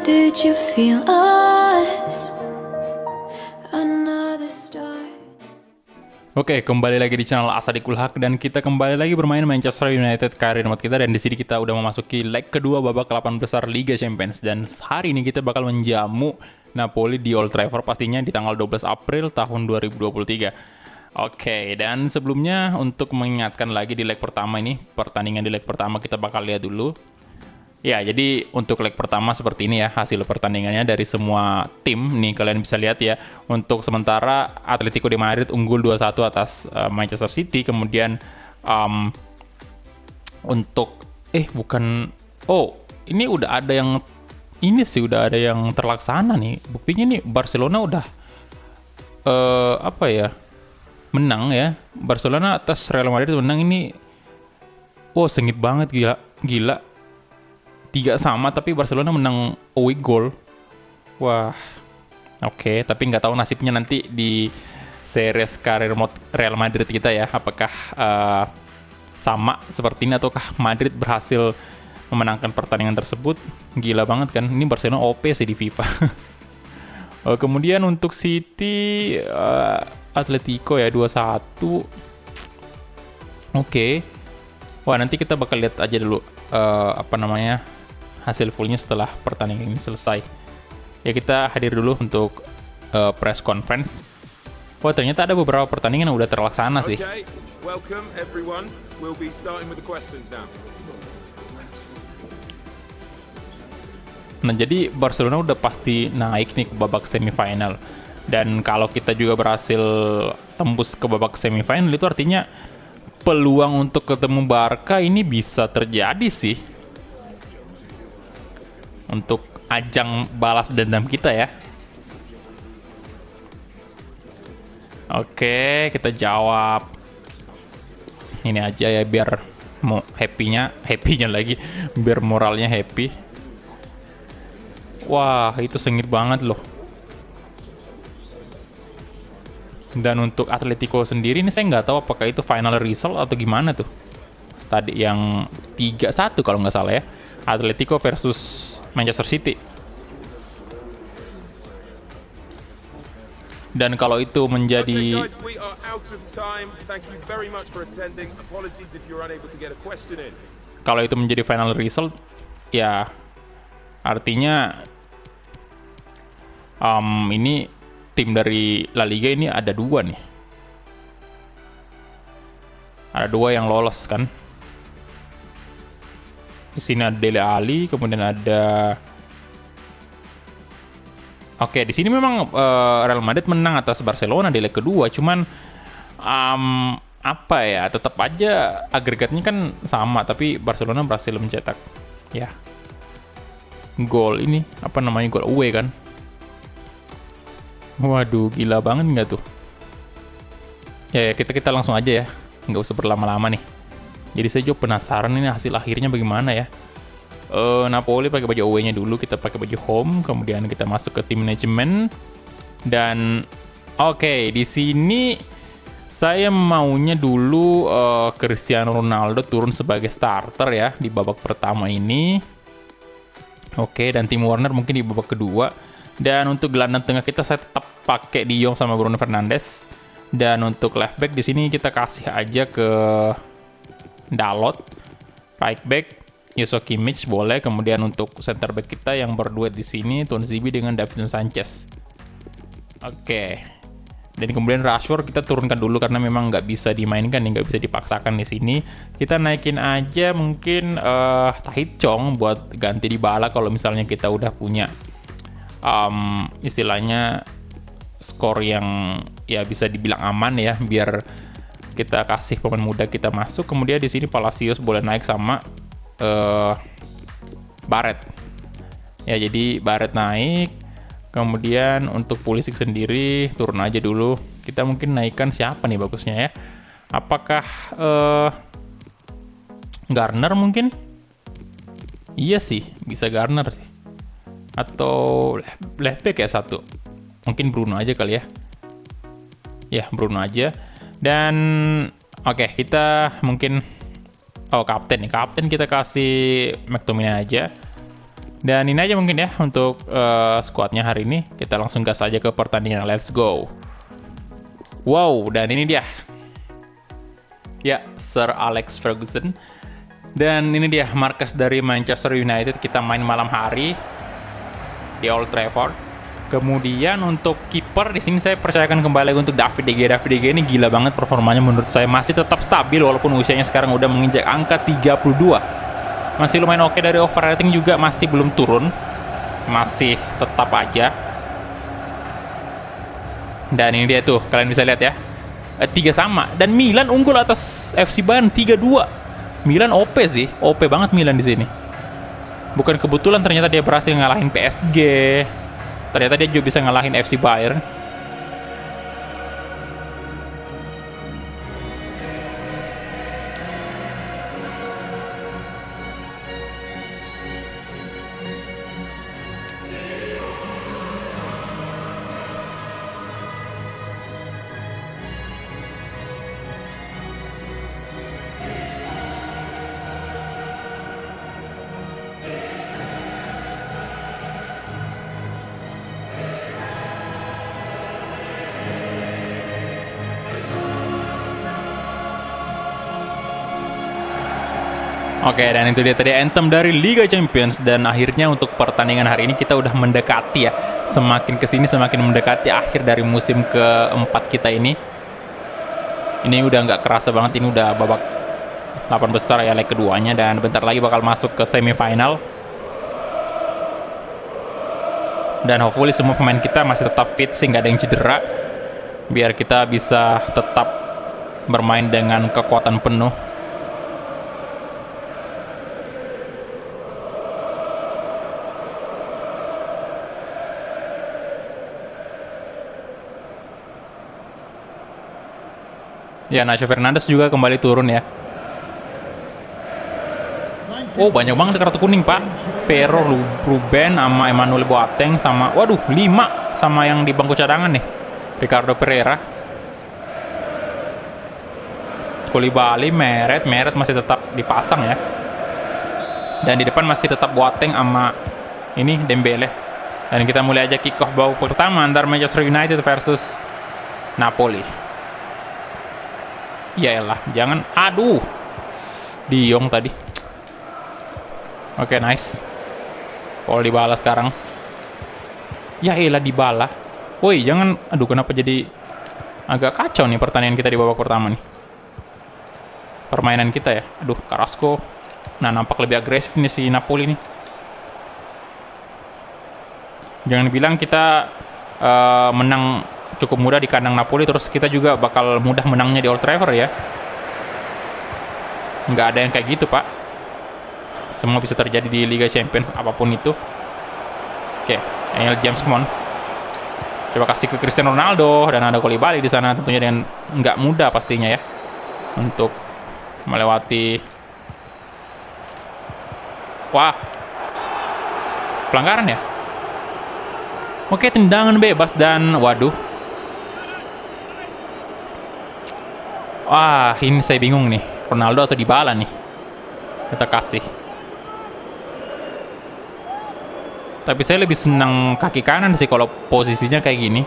Did you feel us? Another star. Oke, kembali lagi di channel Asadikul Haq dan kita kembali lagi bermain Manchester United career mode kita, dan di sini kita udah memasuki leg kedua babak 8 besar Liga Champions, dan hari ini kita bakal menjamu Napoli di Old Trafford pastinya di tanggal 12 April tahun 2023. Oke, dan sebelumnya untuk mengingatkan lagi di leg pertama ini, pertandingan di leg pertama kita bakal lihat dulu. Ya, jadi untuk leg pertama seperti ini ya hasil pertandingannya dari semua tim. Nih kalian bisa lihat ya. Untuk sementara Atletico de Madrid unggul 2-1 atas Manchester City. Kemudian untuk ini udah ada yang terlaksana nih. Buktinya nih Barcelona udah menang ya. Barcelona atas Real Madrid menang ini. Wow, sengit banget, gila. 3-3 tapi Barcelona menang away goal. Wah, oke. Tapi nggak tahu nasibnya nanti di series career mode Real Madrid kita ya. Apakah sama seperti ini ataukah Madrid berhasil memenangkan pertandingan tersebut? Gila banget kan. Ini Barcelona OP sih di FIFA. Kemudian untuk City Atletico ya 2-1. Oke. Wah, nanti kita bakal lihat aja dulu hasil fullnya setelah pertandingan ini selesai. Ya, kita hadir dulu untuk press conference. Wah, ternyata ada beberapa pertandingan yang udah terlaksana sih. Welcome everyone. We'll be starting with the questions now. Nah, jadi Barcelona udah pasti naik nih ke babak semifinal. Dan kalau kita juga berhasil tembus ke babak semifinal, itu artinya peluang untuk ketemu Barca ini bisa terjadi sih. Untuk ajang balas dendam kita ya. Oke, kita jawab ini aja ya biar mau happy-nya lagi, biar moralnya happy. Wah, itu sengit banget loh. Dan untuk Atletico sendiri ini saya nggak tahu apakah itu final result atau gimana tuh. Tadi yang 3-1 kalau nggak salah ya. Atletico versus Manchester City. Dan kalau itu menjadi kalau itu menjadi final result, ya artinya ini tim dari La Liga ini ada dua nih. Ada dua yang lolos kan. Di sini ada Dele Alli, kemudian ada. Oke, di sini memang Real Madrid menang atas Barcelona di leg kedua, cuman tetap aja agregatnya kan sama, tapi Barcelona berhasil mencetak ya gol ini, gol away kan. Waduh, gila banget nggak tuh? Ya, kita langsung aja ya, nggak usah berlama-lama nih. Jadi saya juga penasaran ini hasil akhirnya bagaimana ya. Napoli pakai baju away-nya dulu, kita pakai baju home, kemudian kita masuk ke tim manajemen. Dan oke, di sini saya maunya dulu Cristiano Ronaldo turun sebagai starter ya di babak pertama ini. Oke, dan Timo Werner mungkin di babak kedua. Dan untuk gelandang tengah kita saya tetap pakai De Jong sama Bruno Fernandes. Dan untuk left back di sini kita kasih aja ke Dalot. Right back Joshua Kimmich boleh. Kemudian untuk center back kita yang berduet di sini Tuanzebe dengan Davinson Sanchez. Oke. Dan kemudian Rashford kita turunkan dulu karena memang nggak bisa dimainkan, nggak bisa dipaksakan di sini. Kita naikin aja mungkin Tahith Chong buat ganti Dybala kalau misalnya kita udah punya istilahnya skor yang ya bisa dibilang aman ya, biar kita kasih pemain muda kita masuk. Kemudian di sini Palacios boleh naik sama Barret. Ya, jadi Barret naik. Kemudian untuk Pulisic sendiri turun aja dulu. Kita mungkin naikkan siapa nih bagusnya ya? Apakah Garner mungkin? Iya sih, bisa Garner sih. Atau left back ya satu. Mungkin Bruno aja kali ya. Ya, Bruno aja. Dan oke, kita mungkin kapten nih. Kapten kita kasih McTominay aja. Dan ini aja mungkin ya untuk squadnya hari ini. Kita langsung gas aja ke pertandingan. Let's go. Wow, dan ini dia. Ya, Sir Alex Ferguson. Dan ini dia markas dari Manchester United. Kita main malam hari di Old Trafford. Kemudian untuk kiper di sini saya percayakan kembali untuk David De Gea. David De Gea ini gila banget performanya menurut saya. Masih tetap stabil walaupun usianya sekarang udah menginjak angka 32. Masih lumayan oke, dari overrating juga masih belum turun. Masih tetap aja. Dan ini dia tuh, kalian bisa lihat ya. 3 sama. Dan Milan unggul atas FC Bayern 3-2. Milan OP sih. OP banget Milan di sini. Bukan kebetulan ternyata dia berhasil ngalahin PSG. Ternyata dia juga bisa ngalahin FC Bayern. Oke, dan itu dia tadi anthem dari Liga Champions. Dan akhirnya untuk pertandingan hari ini kita udah mendekati ya. Semakin kesini semakin mendekati akhir dari musim keempat kita ini. Ini udah nggak kerasa banget, ini udah babak 8 besar ya leg keduanya. Dan bentar lagi bakal masuk ke semifinal. Dan hopefully semua pemain kita masih tetap fit sih, nggak ada yang cedera. Biar kita bisa tetap bermain dengan kekuatan penuh. Ya, Nacho Fernandes juga kembali turun ya. Oh, banyak banget kartu kuning, Pak. Pero, Ruben, sama Emmanuel Boateng, sama... Waduh, 5 sama yang di bangku cadangan nih. Ricardo Pereira. Koulibaly, Meret masih tetap dipasang ya. Dan di depan masih tetap Boateng sama ini Dembele. Dan kita mulai aja kick off babak pertama antara Manchester United versus Napoli. Yaelah, jangan. Aduh, De Jong tadi. Oke, nice. Paul Dybala sekarang. Yaelah, Dybala. Woi, jangan. Aduh, kenapa jadi agak kacau nih pertandingan kita di babak pertama nih. Permainan kita ya. Aduh, Carrasco. Nah, nampak lebih agresif nih si Napoli nih. Jangan bilang kita menang cukup mudah di kandang Napoli, terus kita juga bakal mudah menangnya di Old Trafford ya. Nggak ada yang kayak gitu, Pak. Semua bisa terjadi di Liga Champions, apapun itu. Oke, Daniel James, come on. Coba kasih ke Cristiano Ronaldo, dan ada Koulibaly di sana, tentunya dengan nggak mudah pastinya ya untuk melewati. Wah, pelanggaran ya. Oke, tendangan bebas dan waduh. Wah, ini saya bingung nih. Ronaldo atau Dybala nih. Kita kasih. Tapi saya lebih senang kaki kanan sih kalau posisinya kayak gini.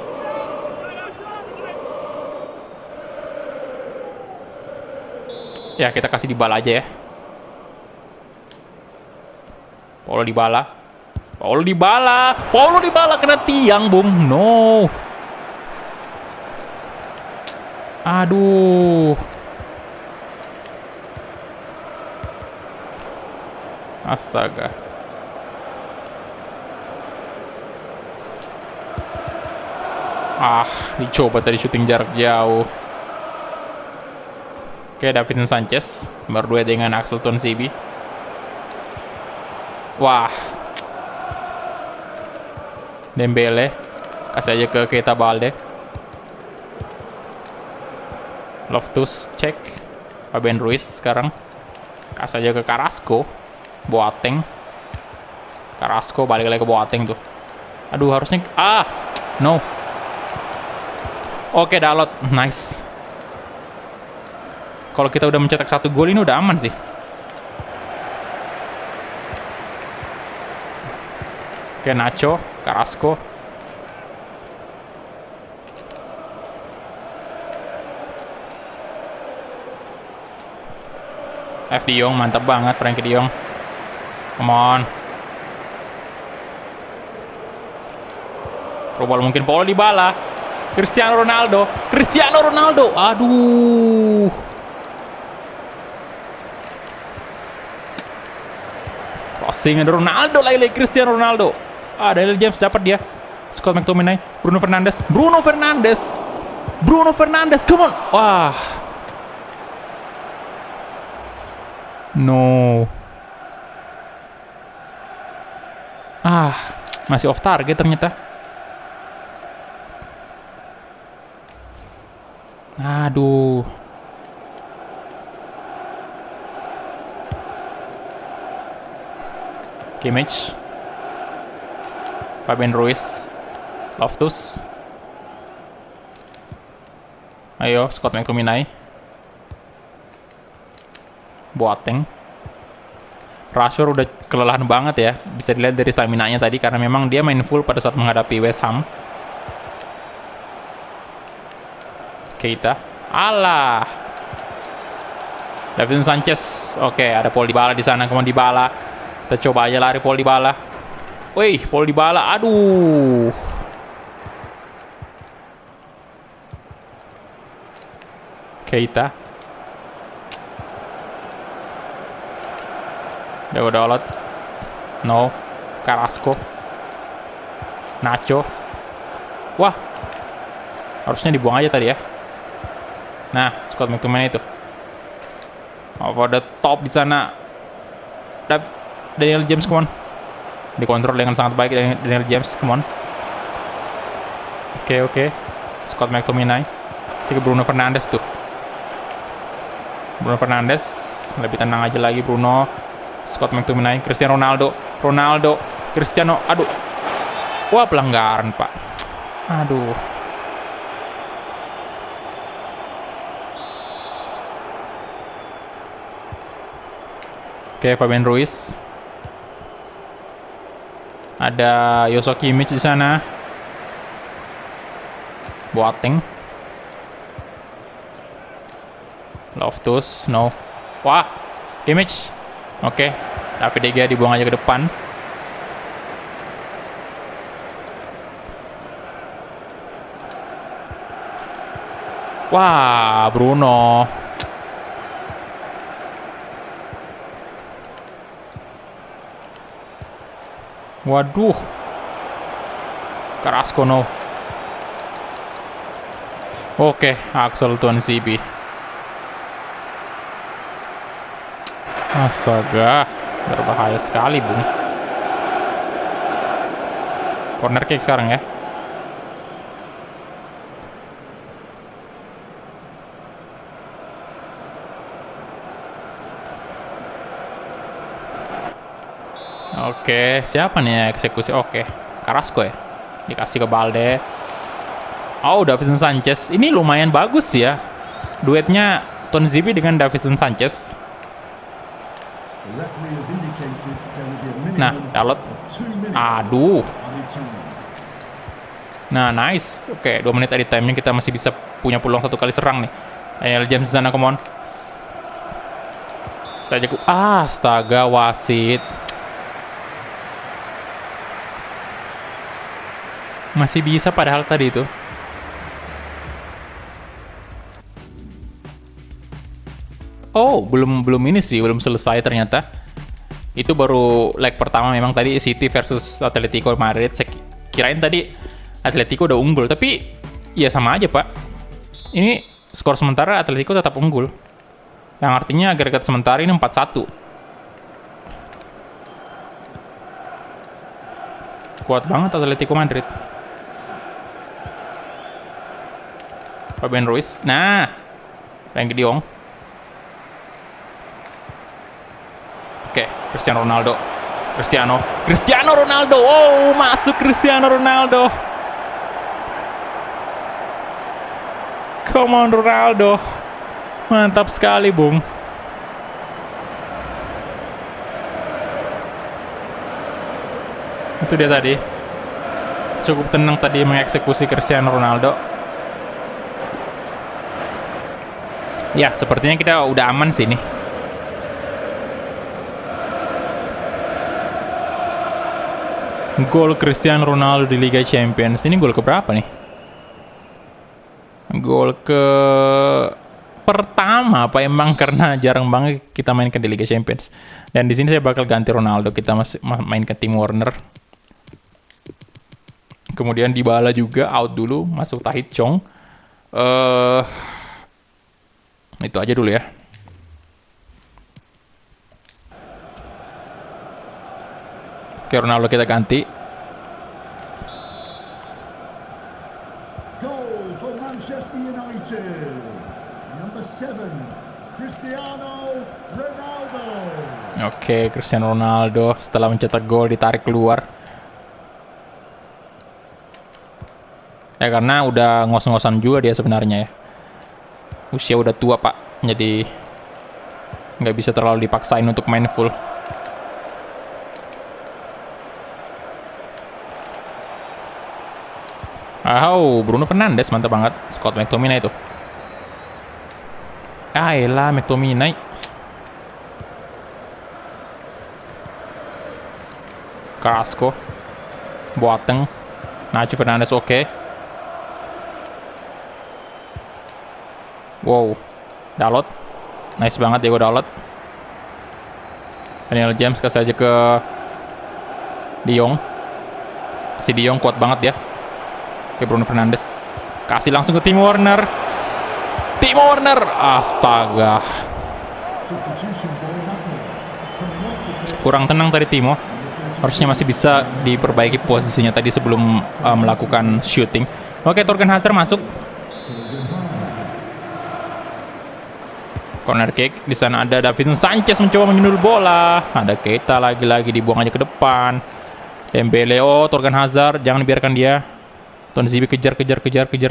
Ya, kita kasih Dybala aja ya. Paulo Dybala kena tiang, Bung. No. Aduh. Astaga. Dicoba tadi syuting jarak jauh. Oke, Davinson Sanchez berdua dengan Axel Tuanzebe. Wah. Dembele kasih aja ke Keita Balde. Loftus check. Fabian Ruiz sekarang kasih aja ke Carrasco. Boateng. Carrasco balik lagi ke Boateng tuh. Aduh, harusnya no. Oke, Dalot, nice. Kalau kita udah mencetak 1 gol ini udah aman sih. Oke, Nacho, Carrasco. De Jong, mantap banget Frenkie De Jong. Come on. Probal mungkin Paulo Dybala. Cristiano Ronaldo. Aduh. Crossing ada Ronaldo lagi Cristiano Ronaldo. Daniel James dapat dia. Scott McTominay, Bruno Fernandes, come on. Wah. No. Masih off target ternyata. Aduh. Kimmich, Fabian Ruiz, Loftus. Ayo, Scott McTominay, Boateng. Rashford udah kelelahan banget ya, bisa dilihat dari stamina-nya tadi karena memang dia main full pada saat menghadapi West Ham. Keita, Davinson Sanchez. Oke, ada Paul Dybala di sana. Kemudian Dybala, kita coba aja lari Paul Dybala. Wih, Paul Dybala, aduh. Keita, Diego Dalot, no, Carrasco, Nacho. Wah, harusnya dibuang aja tadi ya. Nah, Scott McTominay itu. Ada top di sana. Daniel James, come on. Dikontrol dengan sangat baik Daniel James, come on. Oke. Scott McTominay. Si Bruno Fernandes tuh. Bruno Fernandes lebih tenang aja lagi Bruno. Scott McTominay, Cristiano Ronaldo, Cristiano, aduh. Wah, pelanggaran, Pak. Aduh. Oke, Fabian Ruiz. Ada Joshua Kimmich di sana. Boateng. Loftus, no. Wah, Kimmich. Oke, David De Gea dibuang aja ke depan. Wah, Bruno. Waduh. Carrasco, no. Oke, Axel Tuanzebe. Astaga, berbahaya sekali, Bung. Corner kick sekarang ya. Oke, siapa nih eksekusi? Oke, Carrasco ya. Dikasih ke Balde. Davinson Sanchez. Ini lumayan bagus ya. Duetnya Tuanzebe dengan Davinson Sanchez. Nah, Dalot. Aduh. Nah, nice. Oke, 2 menit added time-nya kita masih bisa punya peluang 1 kali serang nih. Daniel James di sana, come on. Astaga, wasit. Masih bisa padahal tadi itu. Belum ini sih, belum selesai ternyata. Itu baru leg pertama memang tadi City versus Atletico Madrid. Saya kirain tadi Atletico udah unggul, tapi ya sama aja, Pak. Ini skor sementara Atletico tetap unggul. Yang artinya agregat sementara ini 4-1. Kuat banget Atletico Madrid. Fabian Ruiz. Nah, Frenkie De Jong. Oke, Cristiano Ronaldo. Masuk Cristiano Ronaldo. Come on, Ronaldo. Mantap sekali, Bung. Itu dia tadi. Cukup tenang tadi mengeksekusi Cristiano Ronaldo. Ya, sepertinya kita udah aman sih nih. Gol Cristiano Ronaldo di Liga Champions. Ini gol keberapa nih? Gol ke pertama apa emang, karena jarang banget kita mainkan di Liga Champions. Dan di sini saya bakal ganti Ronaldo, kita masih mainkan Timo Werner. Kemudian Dybala juga out dulu, masuk Tahith Chong. Itu aja dulu ya. Oke, Ronaldo kita ganti. Goal for Manchester United. Number 7, Cristiano Ronaldo. Oke, Cristiano Ronaldo setelah mencetak gol ditarik keluar. Ya karena udah ngos-ngosan juga dia sebenarnya ya. Usia udah tua pak, jadi nggak bisa terlalu dipaksain untuk main full. Bruno Fernandes mantap banget. Scott McTominay itu. Elah McTominay. Carrasco. Boateng. Nacho Fernandes oke. Wow. Dalot. Nice banget Diego Dalot. Daniel James kasih aja ke De Jong. Si De Jong kuat banget ya. Oke, Bruno Fernandes kasih langsung ke Timo Werner. Timo Werner, astaga, kurang tenang tadi Timo. Harusnya masih bisa diperbaiki posisinya tadi sebelum melakukan shooting. Oke, Torgan Hazard masuk. Corner kick. Di sana ada Davinson Sanchez mencoba menyundul bola. Ada Keita lagi-lagi dibuang aja ke depan. Dembele, Torgan Hazard, jangan biarkan dia. Tonzibi kejar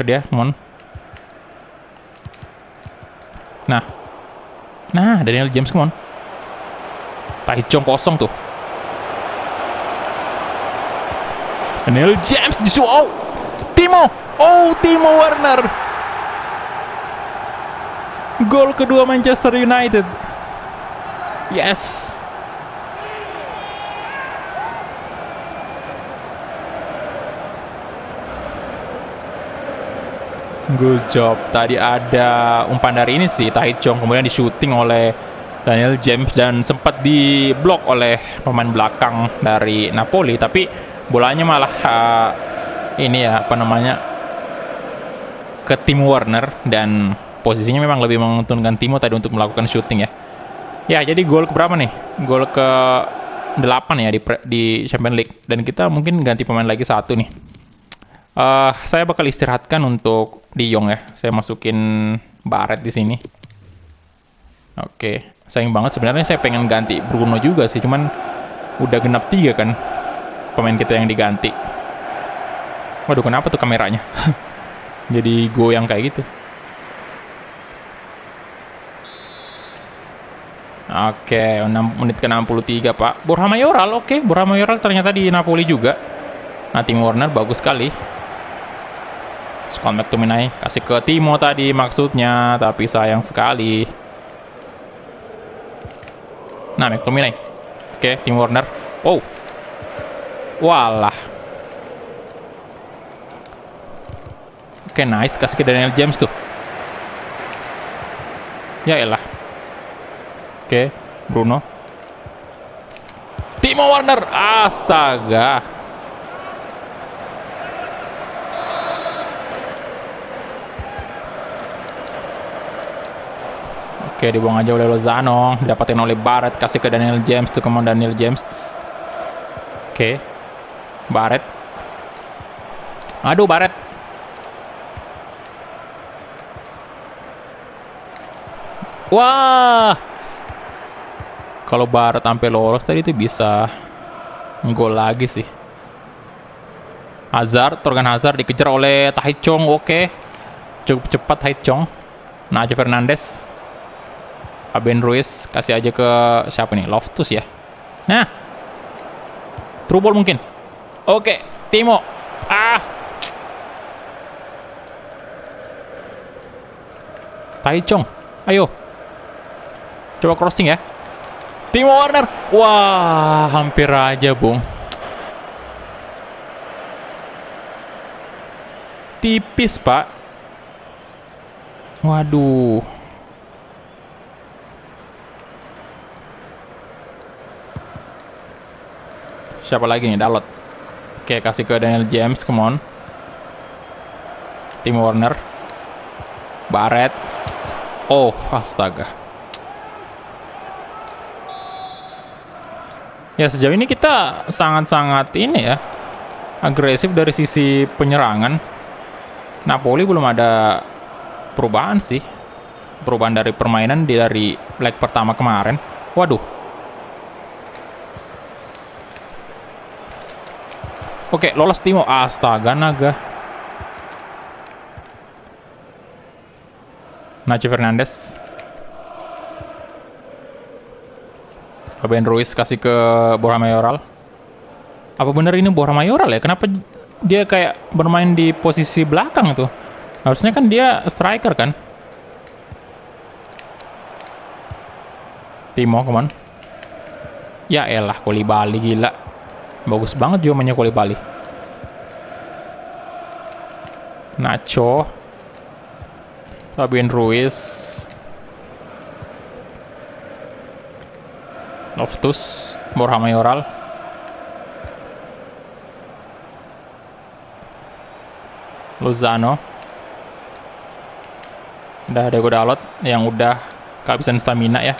dia, come on. Nah, Daniel James, come on. Tahith Chong kosong tuh. Daniel James disuruh. Timo Werner. Gol kedua Manchester United. Yes. Good job. Tadi ada umpan dari ini sih, Tahith Chong, kemudian di shooting oleh Daniel James dan sempat diblok oleh pemain belakang dari Napoli, tapi bolanya malah ke Timo Werner, dan posisinya memang lebih menguntungkan Timo tadi untuk melakukan shooting ya. Ya, jadi gol keberapa nih? Gol ke 8 ya di Champions League, dan kita mungkin ganti pemain lagi satu nih. Saya bakal istirahatkan untuk De Jong ya. Saya masukin Barret di sini. Oke, sayang banget sebenarnya saya pengen ganti Bruno juga sih, cuman udah genap 3 kan pemain kita yang diganti. Waduh, kenapa tuh kameranya? Jadi goyang kayak gitu. Oke, 6 menit ke 63 Pak. Borja Mayoral, oke. Borja Mayoral ternyata di Napoli juga. Nah, Timo Werner bagus sekali. Scott McTominay kasih ke Timo tadi maksudnya, tapi sayang sekali. Nah, McTominay. Oke, Timo Werner. Oh. Walah. Oke, nice. Kasih ke Daniel James tuh. Ya elah. Oke, Bruno. Timo Werner. Astaga. Oke, dibuang aja oleh Lozano. Didapatin oleh Barret. Kasih ke Daniel James. Tuh, kemana Daniel James. Oke. Barret. Aduh, Barret. Wah. Kalau Barret sampai lolos tadi itu bisa gol lagi sih. Hazard, Torgan Hazard dikejar oleh Tahith Chong. Oke. Cukup cepat Tahith Chong. Nacho Fernandes. Fabian Ruiz kasih aja ke siapa nih? Loftus ya. Nah. True ball mungkin. Oke, Timo. Taichung, ayo. Coba crossing ya. Timo Werner. Wah, hampir aja, Bung. Tipis, Pak. Waduh. Siapa lagi nih? Dalot. Oke, kasih ke Daniel James, come on. Timo Werner. Barret. Oh, astaga. Ya, sejauh ini kita sangat-sangat ini ya, agresif dari sisi penyerangan. Napoli belum ada perubahan sih. Perubahan dari permainan dari leg pertama kemarin. Waduh. Oke, lolos Timo. Astaga, naga. Nacho Fernandes. Fabian Ruiz kasih ke Borja Mayoral. Apa bener ini Borja Mayoral ya? Kenapa dia kayak bermain di posisi belakang tuh? Harusnya kan dia striker kan? Timo, come on. Ya elah, Koulibaly gila. Bagus banget juga mainnya Koulibaly. Nacho. Fabian Ruiz. Loftus. Borja Mayoral. Lozano. Udah ada Dalot yang udah kehabisan stamina ya.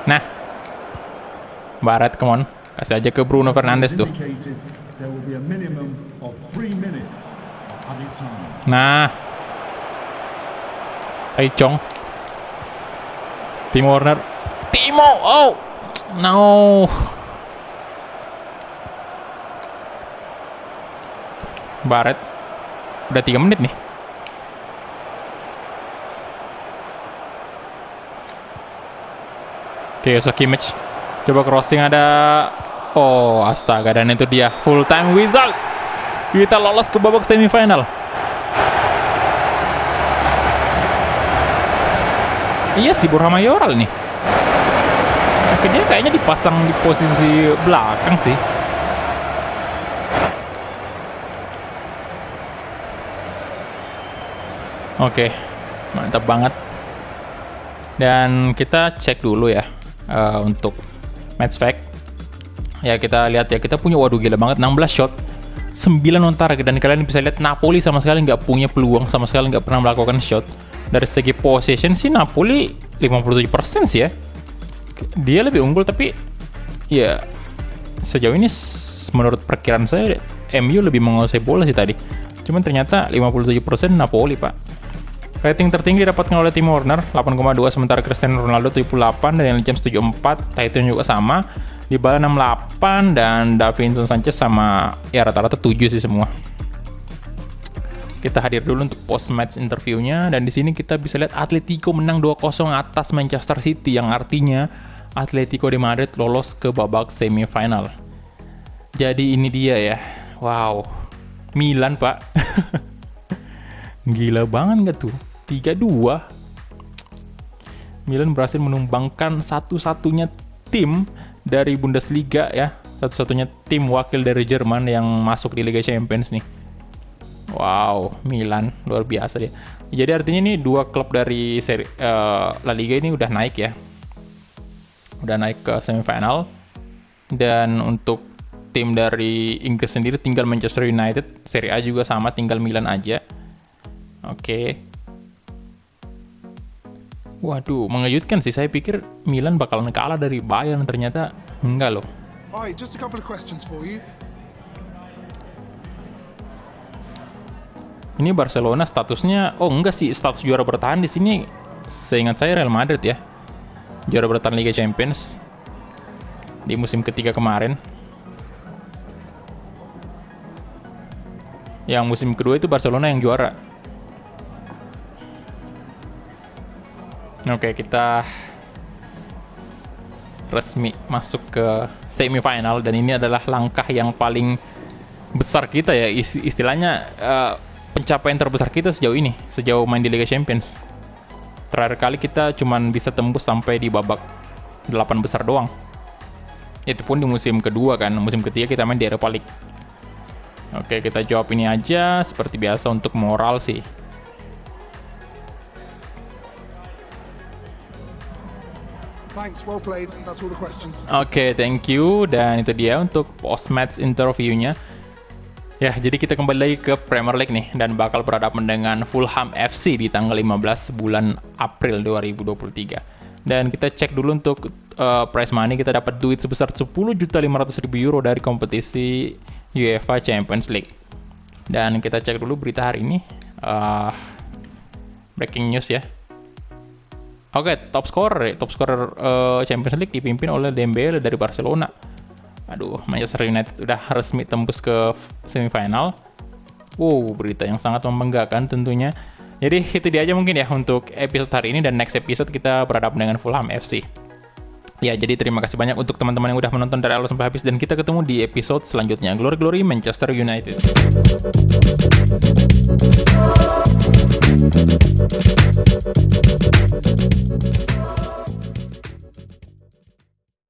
Nah. Barret, come on. Kasih aja ke Bruno Fernandes tuh. Nah. Taichung. Timo Werner. Timo! Oh! No! Barret. Udah 3 menit nih. Oke, Kimmich. Coba crossing ada. Oh, astaga, dan itu dia full time whistle. Kita lolos ke babak semifinal. Iya sih, Borja Mayoral nih. Oke, dia kayaknya dipasang di posisi belakang sih. Oke, mantap banget. Dan kita cek dulu ya untuk match fact. Ya, kita lihat ya, kita punya, waduh gila banget, 16 shot, 9 on target, dan kalian bisa lihat Napoli sama sekali nggak punya peluang, sama sekali nggak pernah melakukan shot. Dari segi possession sih Napoli 57% sih ya. Dia lebih unggul, tapi ya sejauh ini menurut perkiraan saya MU lebih menguasai bola sih tadi. Cuman ternyata 57% Napoli, Pak. Rating tertinggi didapatkan oleh Timo Werner 8,2, sementara Cristiano Ronaldo 78, dan Daniel James 74, Taito juga sama. Dybala 68, dan Davinson Sanchez sama ya rata-rata 7 sih semua. Kita hadir dulu untuk post match interviewnya, dan di sini kita bisa lihat Atletico menang 2-0 atas Manchester City, yang artinya Atletico de Madrid lolos ke babak semifinal. Jadi ini dia ya. Wow. Milan, Pak. Gila banget gak tuh? 3-2. Milan berhasil menumbangkan satu-satunya tim dari Bundesliga ya, satu-satunya tim wakil dari Jerman yang masuk di Liga Champions nih. Wow, Milan luar biasa dia. Jadi artinya nih dua klub dari La Liga ini udah naik ya, udah naik ke semifinal. Dan untuk tim dari Inggris sendiri tinggal Manchester United, Serie A juga sama, tinggal Milan aja. Oke. Waduh, mengejutkan sih. Saya pikir Milan bakalan kalah dari Bayern, ternyata enggak loh. Hi, just a couple of questions for you. Ini Barcelona statusnya, oh enggak sih, status juara bertahan di sini seingat saya Real Madrid ya. Juara bertahan Liga Champions di musim ketiga kemarin. Yang musim kedua itu Barcelona yang juara. Oke, kita resmi masuk ke semifinal, dan ini adalah langkah yang paling besar kita ya, istilahnya pencapaian terbesar kita sejauh ini, sejauh main di Liga Champions. Terakhir kali kita cuman bisa tembus sampai di babak 8 besar doang. Itu pun di musim kedua kan, musim ketiga kita main di Europa League. Oke, kita jawab ini aja seperti biasa untuk moral sih. Thanks, well played. That's all the questions. Oke, thank you. Dan itu dia untuk post-match interview-nya. Ya, jadi kita kembali lagi ke Premier League nih, dan bakal berhadapan dengan Fulham FC di tanggal 15 bulan April 2023. Dan kita cek dulu untuk prize money, kita dapat duit sebesar 10.500.000 euro dari kompetisi UEFA Champions League. Dan kita cek dulu berita hari ini. Breaking news ya. Oke, top scorer Champions League dipimpin oleh Dembele dari Barcelona. Aduh, Manchester United udah resmi tembus ke semifinal. Wow, berita yang sangat membanggakan tentunya. Jadi itu dia aja mungkin ya untuk episode hari ini, dan next episode kita berhadapan dengan Fulham FC. Ya, jadi terima kasih banyak untuk teman-teman yang udah menonton dari awal sampai habis, dan kita ketemu di episode selanjutnya. Glory Glory Manchester United.